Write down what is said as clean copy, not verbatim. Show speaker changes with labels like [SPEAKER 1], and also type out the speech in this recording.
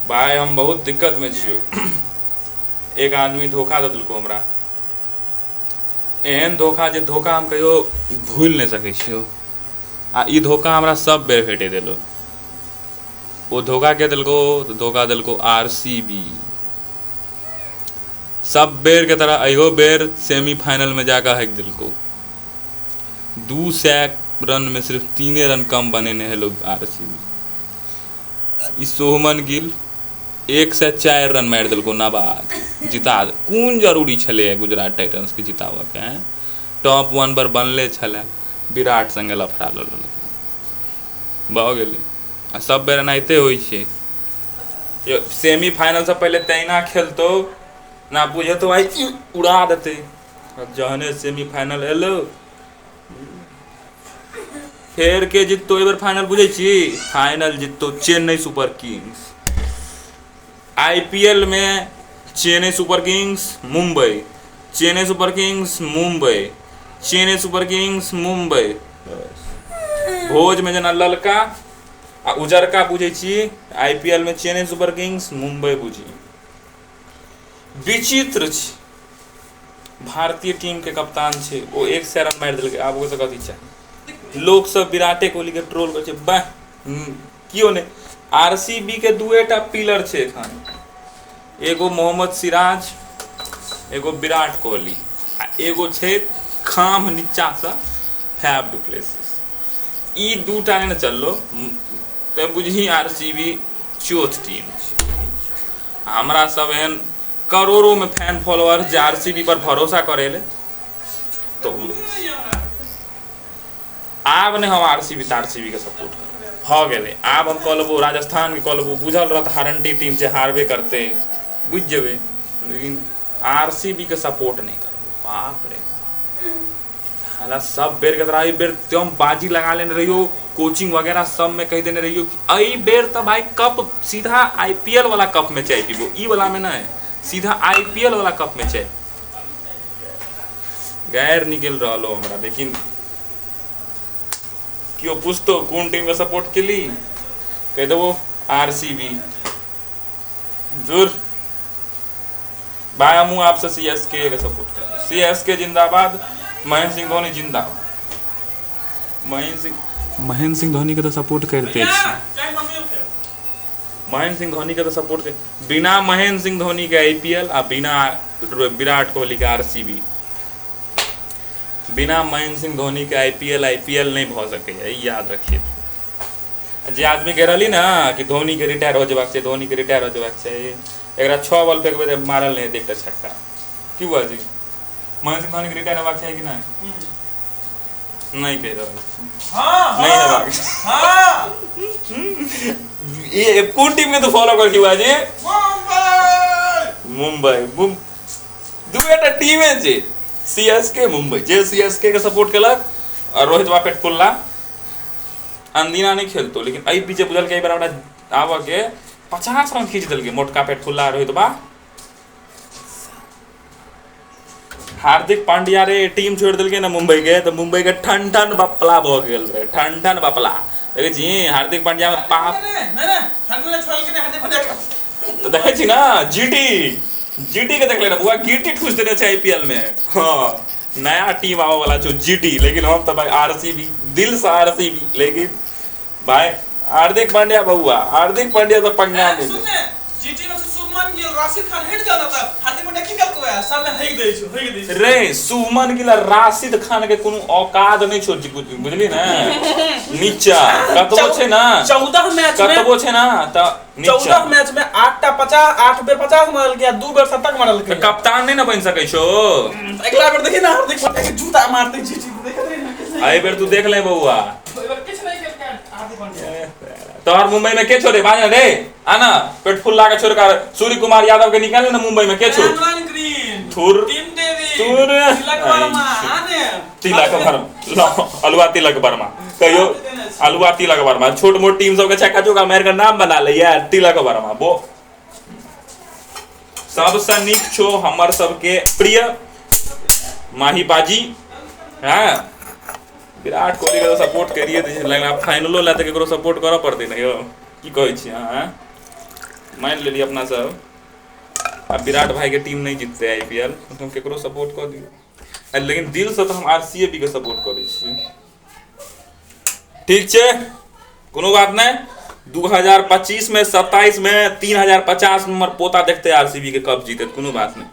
[SPEAKER 1] भाई हम बहुत दिक्कत में छियो। एक आदमी धोखा दे दिलको हमरा, एहन धोखा जे धोखा हम कहियो भूल नहीं सकै छियो। आ ई धोखा हमरा सब बेर भेटे दिलो। वो धोखा के दिलको तो धोखा दिलको आरसीबी। सब बेर के तरह अहो बेर सेमीफाइनल में जाकर हक दिलको। 200 रन में सिर्फ 3 रन कम बने हैं लोग आरसीबी। ई सोहमन गिल 104 रन मार दिलको नाबाद जिता। कौन जरूरी छले गुजरात टाइटन्स के जिताव के? टॉप 1 पर बनले छले, विराट संगे लफड़ा लेलक, भ गेलै। आ सब बेर एनाहिते होइ छै। सेमीफाइनल से पहले तैना खेलतो ना बुझे तो भाई उड़ा देते। जहने सेमीफाइनल एलो फेर के जिततो। एबर फाइनल बुझे छी, फाइनल जिततो चेन्नई सुपर किंग्स। आईपीएल में Chennai Super Kings Mumbai, Chennai Super Kings Mumbai, Chennai Super Kings Mumbai. भोज में जना ललका आ उजरका बुझे छी, आईपीएल में चेन्नई सुपर किंग्स मुंबई बुझी। विचित्र छी। भारतीय टीम के कप्तान छे वो 100 रन मार दिलकै। आब ओसे कथी चाही? लोग सब विराटे कोहली के ट्रोल करे छे। बाह कियो ने। आरसीबी के दुएटा पिलर छे एखन, एगो मोहम्मद सिराज, एगो विराट कोहली, आ एगो छे खाम नीचा से फैफ डु प्लेसिस। ई दूटा ने चललो तो बुझी आरसीबी चौथ टीम छे। हमरा सब एहन करोड़ों में फैन फॉलोअर जे आरसीबी पर भरोसा करेले तो आब ने हम आरसीबी के सपोर्ट कर भ गेले। आब हम कहलबो राजस्थान के कहलबो, बुझल रहत हारंटी टीम छे, हारबे करते, बुझ जेबे। लेकिन आरसीबी के सपोर्ट नहीं करबो। बाप रे, हाला सब बेर के तरह बेर तुम बाजी लगा लेने रहियो। कोचिंग वगैरह सब में कह देने रहियो कि अई बेर तो भाई कप सीधा आईपीएल वाला कप में चाय पीबो, ई वाला में नहीं, सीधा आईपीएल वाला कप में चाय। गैर निकल रहा हमरा। लेकिन क्यों पूछतो कौन टीम का सपोर्ट के लिए, कह दो आरसीबी। दूर भाई हम आपसे सीएसके का सपोर्ट कर। सीएसके जिंदाबाद, महेंद्र सिंह धोनी जिंदाबाद। महेंद्र सिंह धोनी के तो सपोर्ट करते हैं। महेंद्र सिंह धोनी के तो सपोर्ट कर। बिना महेंद्र सिंह धोनी के आईपीएल और बिना विराट कोहली के आरसीबी, बिना महेंद्र सिंह धोनी के आईपीएल नहीं भ सके, याद रखिए। जे आदमी कह रही ना कि धोनी के रिटायर हो जाए, धोनी के रिटायर हो जाए, एक 6 बॉल फेंकबे मारल नहीं देखता छक्का। की हुआ जी? महेंद्र सिंह धोनी के रिटायर होगा चाहिए कि नहीं? नहीं कह रहा, नहीं है। ये कौन टीम में तो फॉलो कर हुआ जी? मुंबई। दुएटा टीम है जी, सीएसके मुंबई। जे सीएसके के सपोर्ट केलक और रोहित बापेट पुल्ला अंदीना नहीं खेलतो, लेकिन आई पीछे बुझल के बार आवा के 50 रन खींच दिल के मोटका पेट फुल्ला रोहित बा। हार्दिक पांड्या रे टीम छोड़ दिल के ना मुंबई के, तो मुंबई के ठन ठन बपला भ गेल रे, ठन ठन बपला। देखे जी हार्दिक पांड्या में पाप तो देखे छी ना। जीटी के देख लेना बुआ, गिटी ठूस देने छे आईपीएल में। हाँ नया टीम आवा वाला छो जीटी। लेकिन हम तो भाई आरसीबी, दिल से आरसीबी। लेकिन भाई हार्दिक पांड्या बहुआ, हार्दिक पांड्या तो पंगा में जीटी में से सुमन गिल, राशिद खान हट जाता था। हार्दिक पांड्या की करतो है सब में हेग दे छो रे। सुमन गिल, राशिद खान के कोनो औकात नहीं छो, बुझली ना। नीचा कतबो छे ना, 14 मैच में कतबो छे ना, त 14 मैच में 8 बेर 50 मारल के, 2 बेर 70 मारल के। कप्तान नहीं ना बन सकै छो। अगला बेर देखी ना हार्दिक पांड्या के जूता मारते जीटी देख रही ना। आई बेर तू देख ले बउआ, तोहर मुंबई में के छोड़े बाजा रे आना पेट फुल्ला के छोड़ कर सूर्य कुमार यादव के निकाले ना मुंबई में के छोड़ थुर तुर तिलक वर्मा, अलुआ तिलक वर्मा कहियो, अलुआ तिलक वर्मा। छोट मोट टीम सब के छक्का चौका मार के नाम बना ले यार, तिलक वर्मा। वो सबसे नीक छो हमर सबके प्रिय माही बाजी। हाँ विराट कोहली के सपोर्ट करिए, लेकिन आप फाइनलो ला तक सपोर्ट करऽ पड़ते ना यो, की कहै छी। हाँ मान लेली अपना सब अब विराट भाई के टीम नहीं जीतते आईपीएल तो हम केकरो सपोर्ट कर दियो, लेकिन दिल से तो हम आरसीबी के सपोर्ट करै छी। ठीक छै, कोनो बात नहीं। 2025 में 27 में 3050 नंबर पोता देखते आरसीबी के कब जीते, कोनो बात नहीं।